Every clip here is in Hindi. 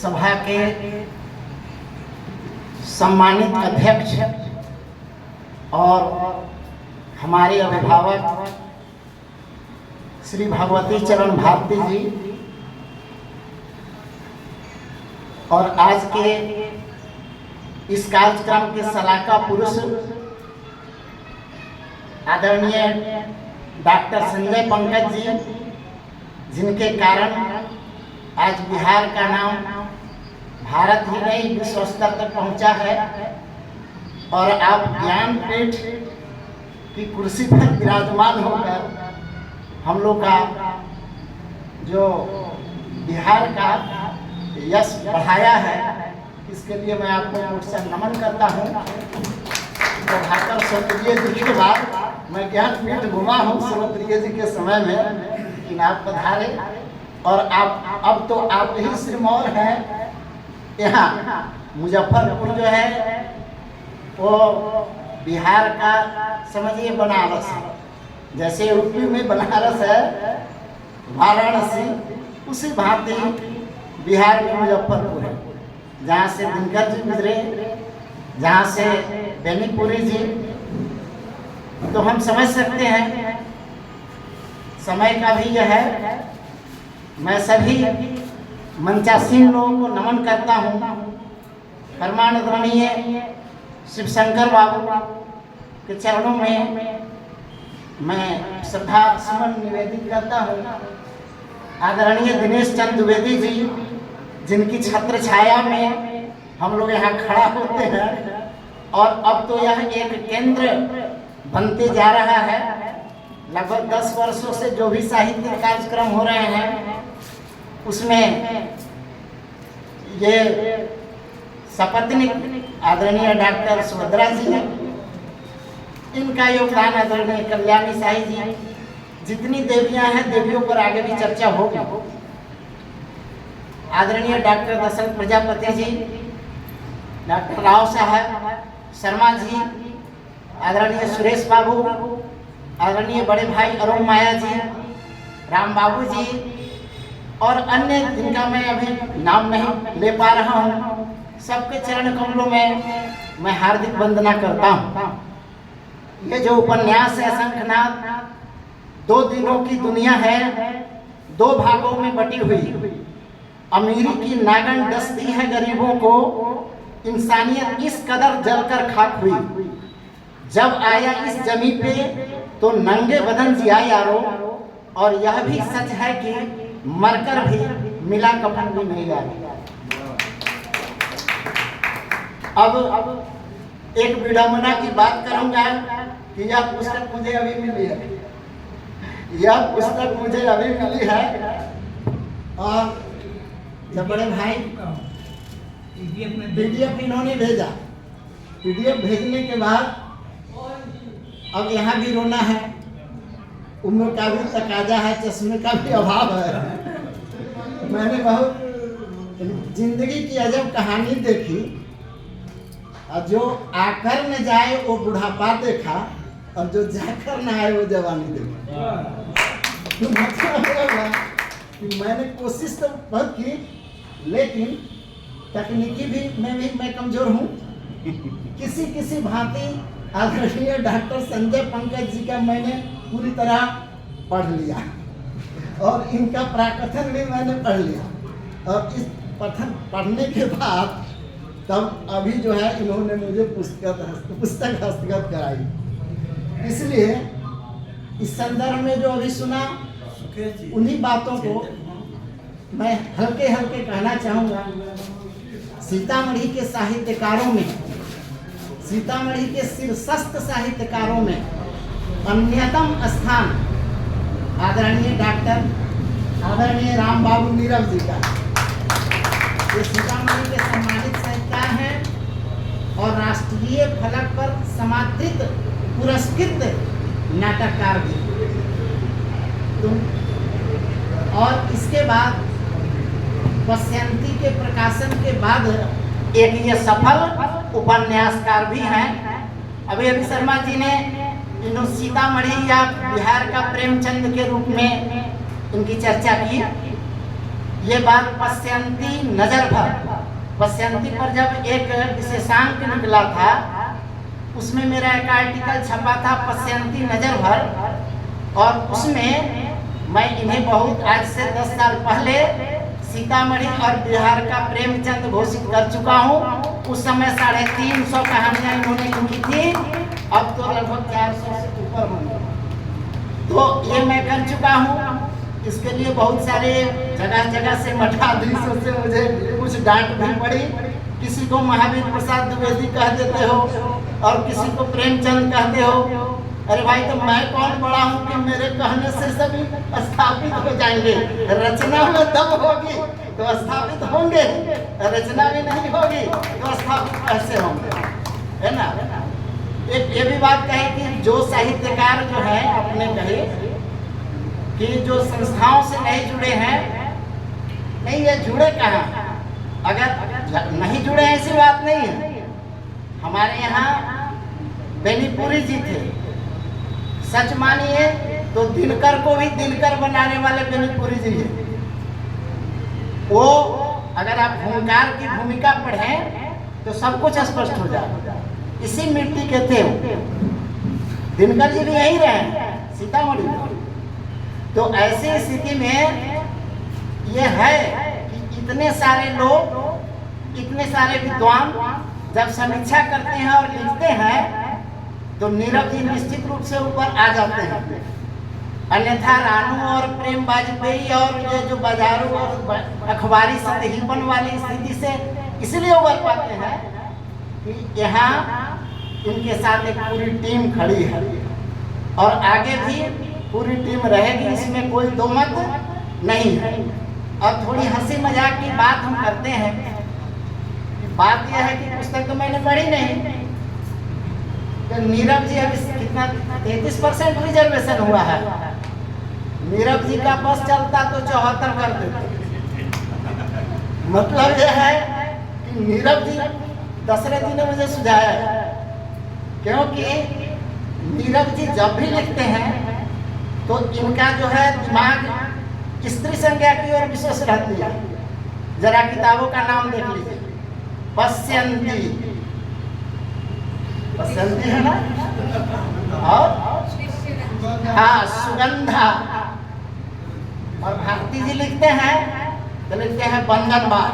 सभा के सम्मानित अध्यक्ष और हमारे अभिभावक श्री भगवती चरण भारती जी और आज के इस कार्यक्रम के सलाहका पुरुष आदरणीय डॉक्टर संजय पंकज जी, जिनके कारण आज बिहार का नाम भारत ही नहीं विश्व स्तर तक पहुंचा है और आप ज्ञानपीठ की कुर्सी पर विराजमान होकर हम लोग का जो बिहार का यश बढ़ाया है, इसके लिए मैं आपको मुझ से नमन करता हूँ। प्रभाकर स्वप्रिय जी के बाद मैं ज्ञानपीठ घुमा हूँ स्वप्रिय जी के समय में, लेकिन आप पधारे और आप अब तो आप ही सिरमौर हैं। यहाँ मुजफ्फरपुर जो है वो बिहार का समझिए बनारस है, जैसे यूपी में बनारस है वाराणसी, उसी भांति बिहार में मुजफ्फरपुर है, जहाँ से दिनकर जी गुजरे, जहाँ से बेनीपुरी जी। तो हम समझ सकते हैं समय का भी यह है। मैं सभी मंचासीन लोगों को नमन करता हूँ। परमानंदरणीय शिव शंकर बाबू के चरणों में मैं श्रद्धा सुमन निवेदित करता हूँ। आदरणीय दिनेश चंद्र द्विवेदी जी, जिनकी छत्र छाया में हम लोग यहाँ खड़ा होते हैं और अब तो यह एक केंद्र बनते जा रहा है। लगभग 10 वर्षों से जो भी साहित्य कार्यक्रम हो रहे हैं उसमें ये सपत्नीक आदरणीय डॉक्टर सुभद्रा जी हैं, इनका योगदान आदरणीय कल्याणी साई जी, जितनी देवियां हैं देवियों पर आगे भी चर्चा होगी। आदरणीय डॉक्टर दशरथ प्रजापति जी, डॉक्टर राव साहब शर्मा जी, आदरणीय सुरेश बाबू, आदरणीय बड़े भाई अरुण माया जी, राम बाबू जी और अन्य जिनका मैं अभी नाम नहीं ले पा रहा हूँ, सबके चरण कमलों में मैं हार्दिक वंदना करता हूँ। ये जो उपन्यास है शंखनाद 2 दिनों की दुनिया है, 2 भागों में बटी हुई। अमीरी की नागन डसती है गरीबों को, इंसानियत इस कदर जलकर खाक हुई। जब आया इस जमी पे तो नंगे बदन जिया यारो, और यह भी सच है कि मरकर भी मिला कफन भी नहीं यारो। अब एक विडंबना की बात करूंगा कि यह पुस्तक मुझे अभी मिली है। यह पुस्तक मुझे अभी मिली है और जब बड़े भाई पीडीएफ इन्होंने भेजा, पीडीएफ भेजने के बाद अब यहाँ भी रोना है, उम्र का भी तकाजा है, चश्मे का भी अभाव है। मैंने बहुत जिंदगी की अजब कहानी देखी, और जो आकर न जाए वो बुढ़ापा देखा और जो जाकर न आए वो जवानी देखी। तो मतलब कि मैंने कोशिश तो बहुत की, लेकिन तकनीकी भी मैं कमजोर हूँ। किसी भांति आदरणीय डॉक्टर संजय पंकज जी का मैंने पूरी तरह पढ़ लिया और इनका प्राकथन भी मैंने पढ़ लिया, और इस पढ़ने के बाद तब अभी जो है इन्होंने मुझे पुस्तक हस्तगत कराई। इसलिए इस संदर्भ में जो अभी सुना उन्हीं बातों को मैं हल्के हल्के कहना चाहूँगा। सीतामढ़ी के साहित्यकारों में, सीतामढ़ी के शीर्षस्थ साहित्यकारों में अन्यतम स्थान आदरणीय डॉक्टर आदरणीय राम बाबू नीरव जी का। ये सीतामढ़ी के सम्मानित साहित्यकार हैं और राष्ट्रीय फलक पर समादृत पुरस्कृत नाटककार भी। और इसके बाद पश्यंती के प्रकाशन के बाद एक ये सफल उपन्यासकार भी हैं। अभी शर्मा जी ने इन्हों सीतामढ़ी या बिहार का प्रेमचंद के रूप में इनकी चर्चा की। ये बात पश्यंती नजर भर, पश्यंती पर जब एक विशेषांक निकला था उसमें मेरा एक आर्टिकल छपा था पश्यंती नजर भर, और उसमें मैं इन्हें बहुत आज से 10 साल पहले सीतामढ़ी और बिहार का प्रेमचंद घोषित कर चुका हूँ। उस समय 350 कहानियां इन्होंने लिखी थी, अब तो लगभग 400 से ऊपर होंगे। तो ये मैं कर चुका हूँ। इसके लिए बहुत सारे जगह जगह से मठाधीशों से मुझे कुछ डांट भी पड़ी। किसी को महावीर प्रसाद द्विवेदी कह देते हो और किसी को प्रेमचंद कहते हो। अरे भाई, तो मैं कौन बड़ा हूँ कि मेरे कहने से सभी स्थापित हो जाएंगे? रचना में दम होगी तो स्थापित होंगे, रचना भी नहीं होगी तो स्थापित कैसे होंगे? है ना? एक ये भी बात कही कि जो साहित्यकार जो है अपने कहे कि जो संस्थाओं से नहीं जुड़े हैं, नहीं ये जुड़े कहाँ? अगर नहीं जुड़े ऐसी बात नहीं है। हमारे यहाँ बेनीपुरी जी थे, सच मानिए तो दिनकर को भी दिनकर बनाने वाले बेनीपुरी जी हैं। वो अगर आप भूमिकार की भूमिका पढ़ें तो सब कुछ स्पष्ट हो जाएगा। इसी मिट्टी के थे वो। दिनकर जी भी यहीं रहे, सीतामढ़ी में। तो ऐसी स्थिति में ये है कि इतने सारे लोग, इतने सारे विद्वान जब समीक्षा करते हैं और लिखते हैं तो नीरव जी निश्चित रूप से ऊपर आ जाते हैं। अन्यथा रानू और प्रेम वाजपेयी और ये जो बाजारू और अखबारी सतहीपन वाली स्थिति से इसलिए उबर पाते हैं कि यहाँ इनके साथ एक पूरी टीम खड़ी है और आगे भी पूरी टीम रहेगी, इसमें कोई दो मत नहीं है। और थोड़ी हंसी मजाक की बात हम करते हैं। बात यह है कि पुस्तक तो मैंने पढ़ी नहीं। तो नीरव जी अभी कितना 33% रिजर्वेशन हुआ है। नीरव जी का बस चलता तो 74 कर देते। मतलब यह है कि नीरव जी दशरथ जी ने मुझे सुझाया है, क्योंकि नीरव जी जब भी लिखते हैं तो इनका जो है दिमाग स्त्री संज्ञा की ओर विशेष रहती है। जरा किताबों का नाम देख लीजिए। पश्यंती, पश्यंती है ना, और हाँ सुगंधा। और भारती जी लिखते हैं तो लिखते हैं बंधनवार।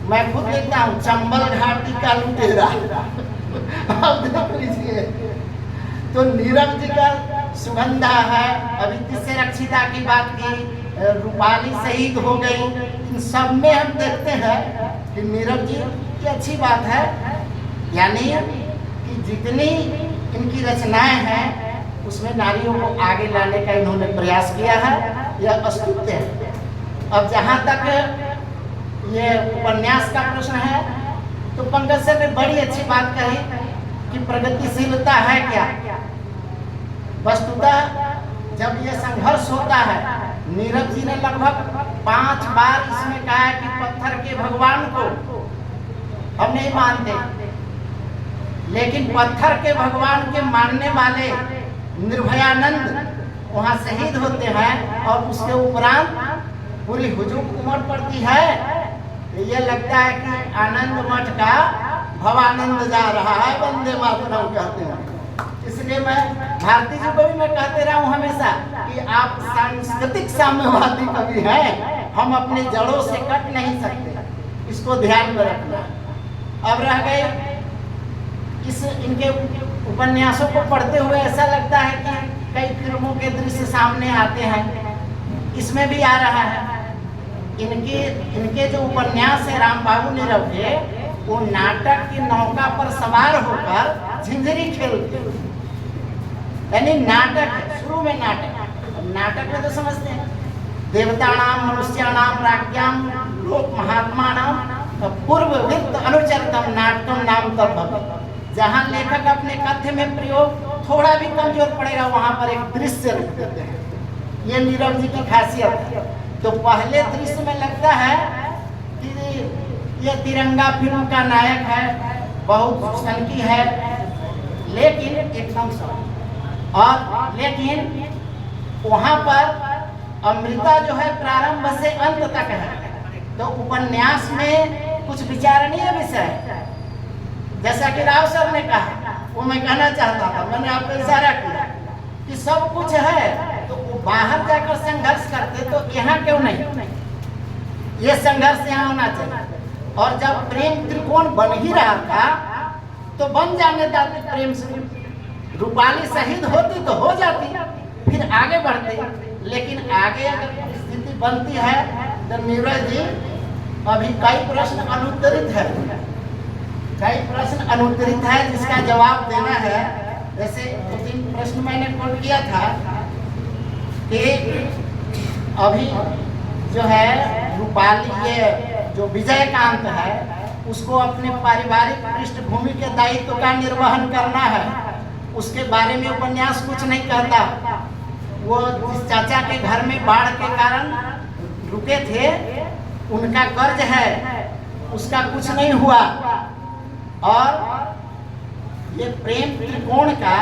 मैं खुद लिखता हूँ चंबल घाटी का लुटेरा। आप देख लीजिए। तो नीरव जी का सुगंधा है। अभी किससे रक्षिता की बात की, रूपाली शहीद हो गई। इन सब में हम देखते हैं कि नीरव जी की अच्छी बात है, यानी कि जितनी इनकी रचनाएं हैं उसमें नारियों को आगे लाने का इन्होंने प्रयास किया है। यह अस्तुत्य है। अब जहाँ तक ये उपन्यास का प्रश्न है तो पंकज सर ने बड़ी अच्छी बात कही कि प्रगतिशीलता है क्या। वस्तुतः जब ये संघर्ष होता है, नीरव जी ने लगभग 5 बार इसमें कहा कि पत्थर के भगवान को हम नहीं मानते, लेकिन पत्थर के भगवान के मानने वाले निर्भयानंद वहाँ शहीद होते हैं और उसके उपरांत पूरी हुजूम उमड़ पड़ती है। ये लगता है कि आनंद मठ का भवानंद जा रहा है, वंदे मातरम कहते हैं। इसलिए मैं भारती जी को भी मैं कहते रहा हूँ हमेशा कि आप सांस्कृतिक साम्यवादी कवि हैं, हम अपनी जड़ों से कट नहीं सकते, इसको ध्यान में रखना। अब रह गए इस इनके उपन्यासों को पढ़ते हुए ऐसा लगता है कि कई फिल्मों के दृश्य सामने आते हैं। इसमें भी आ रहा है। इनके जो उपन्यास है राम बाबू नीरव के, वो नाटक की नौका पर सवार होकर झिंझरी खेलते, यानी नाटक है। शुरू में नाटक में तो समझते हैं देवतानाम मनुष्याणाम राज्ञाम लोक महात्मानाम पूर्व वित्त अनुचरितम नाटकम नाम तद्भवति। जहाँ लेखक अपने कथ्य में प्रयोग थोड़ा भी कमजोर पड़ेगा वहाँ पर एक दृश्य रख देते हैं। ये नीरव जी की खासियत है। तो पहले दृश्य में लगता है कि ये तिरंगा फिल्म का नायक है, बहुत सनकी है, लेकिन एकदम और लेकिन वहाँ पर अमृता जो है प्रारंभ से अंत तक है। तो उपन्यास में कुछ विचारणीय विषय है, जैसा कि राव सर ने कहा, वो मैं कहना चाहता था, मैंने आपको इशारा किया कि सब कुछ है तो वो बाहर जाकर संघर्ष करते तो यहाँ क्यों नहीं, ये संघर्ष यहाँ होना चाहिए। और जब प्रेम त्रिकोण बन ही रहा था तो बन जाने देते प्रेम से, रूपाली शहीद होती तो हो जाती, फिर आगे बढ़ते। लेकिन आगे अगर स्थिति बनती है तो नीरज जी अभी कई प्रश्न अनुत्तरित है, कई प्रश्न अनुत्तरित है जिसका जवाब देना है। जैसे 2-3 प्रश्न मैंने कोट किया था कि अभी जो है रूपाली, ये जो विजयकांत है उसको अपने पारिवारिक पृष्ठभूमि के दायित्व का निर्वहन करना है, उसके बारे में उपन्यास कुछ नहीं कहता। वो जिस चाचा के घर में बाढ़ के कारण रुके थे, उनका कर्ज है, उसका कुछ नहीं हुआ। और ये प्रेम त्रिकोण का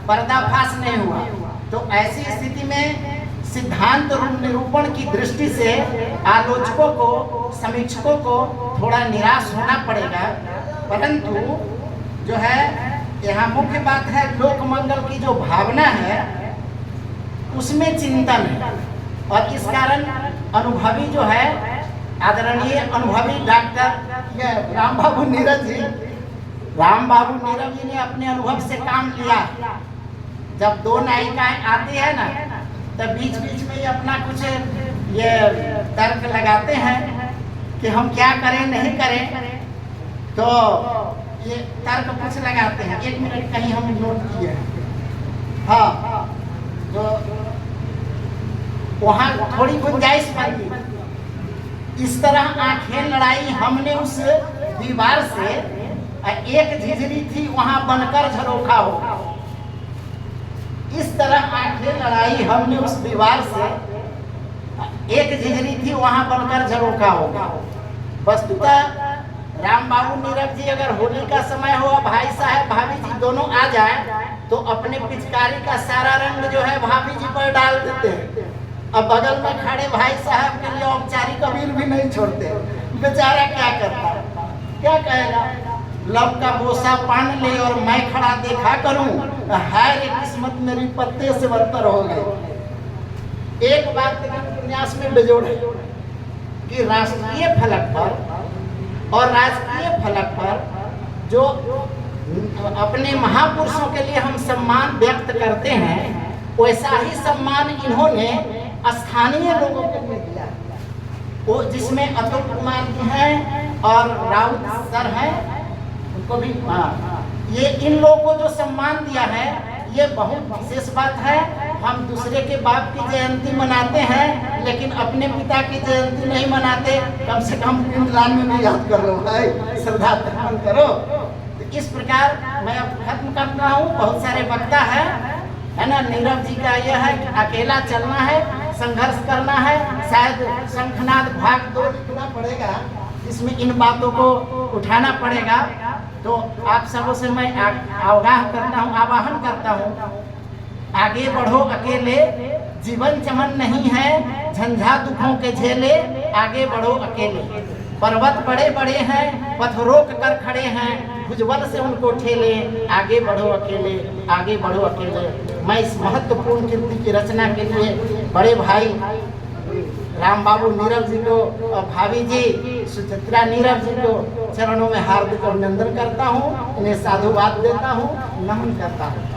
पर्दाफाश नहीं हुआ। तो ऐसी स्थिति में सिद्धांत निरूपण की दृष्टि से आलोचकों को, समीक्षकों को थोड़ा निराश होना पड़ेगा। परंतु जो है यहाँ मुख्य बात है, लोक मंगल की जो भावना है उसमें चिंतन है। और इस कारण अनुभवी जो है, आदरणीय अनुभवी डॉक्टर राम बाबू नीरज जी, राम बाबू नीरज जी ने अपने अनुभव से काम लिया। जब 2 नायिकाएं आती है ना, तब बीच बीच में ये अपना कुछ ये तर्क लगाते हैं कि हम क्या करें नहीं करें, तो ये तर्क कुछ लगाते हैं। 1 मिनट कहीं हम नोट किए हैं। हाँ, तो वहाँ थोड़ी गुंजाइश बनती। इस तरह आंखें लड़ाई हमने उस दीवार से, एक झिझरी थी वहां बनकर झरोखा हो। इस तरह आंखें लड़ाई हमने उस दीवार से, एक झिझरी थी वहां बनकर झरोखा हो। वस्तुतः राम बाबू नीरज जी अगर होली का समय हो, भाई साहब भाभी जी दोनों आ जाए तो अपने पिचकारी का सारा रंग जो है भाभी जी पर डाल देते हैं। अब बगल में खड़े भाई साहब के लिए औपचारिक अबीर भी नहीं छोड़ते। बेचारा क्या करता, क्या कहेगा, लब का बोसा पान ले और मैं खड़ा देखा करूं, हाय रे किस्मत मेरी पत्ते से बदतर हो गई। एक बात उपन्यास में बेजोड़ है कि राष्ट्रीय फलक पर और राजकीय फलक पर जो अपने महापुरुषों के लिए हम सम्मान व्यक्त करते हैं, वैसा ही सम्मान इन्होंने स्थानीय लोगों को भी दिया। वो जिसमें अतुल कुमार जी हैं और राउत सर हैं, उनको भी ये इन लोगों को जो सम्मान दिया है ये बहुत विशेष बात है। हम दूसरे के बाप की जयंती मनाते हैं लेकिन अपने पिता की जयंती नहीं मनाते। कम से कम पिंडदान में भी याद कर लो भाई, श्रद्धा अर्पण करो। तो इस प्रकार मैं अब खत्म करता हूँ। बहुत सारे वक्ता है ना। नीरव जी का यह है कि अकेला चलना है, संघर्ष करना है। शायद शंखनाद भाग 2 लिखना पड़ेगा, इसमें इन बातों को उठाना पड़ेगा। तो आप सबों से मैं आगाह करता हूँ, आवाहन करता हूँ, आगे बढ़ो अकेले, जीवन चमन नहीं है झंझा दुखों के झेले। आगे बढ़ो अकेले, पर्वत बड़े बड़े हैं पथ रोक कर खड़े हैं, भुजबल से उनको ठेले। आगे बढ़ो अकेले, आगे बढ़ो अकेले। मैं इस महत्वपूर्ण कृति की रचना के लिए बड़े भाई राम बाबू नीरव जी को और भाभी जी सुचित्रा नीरव जी को चरणों में हार्दिक अभिनंदन करता हूँ, इन्हें साधुवाद देता हूँ, नमन करता हूँ।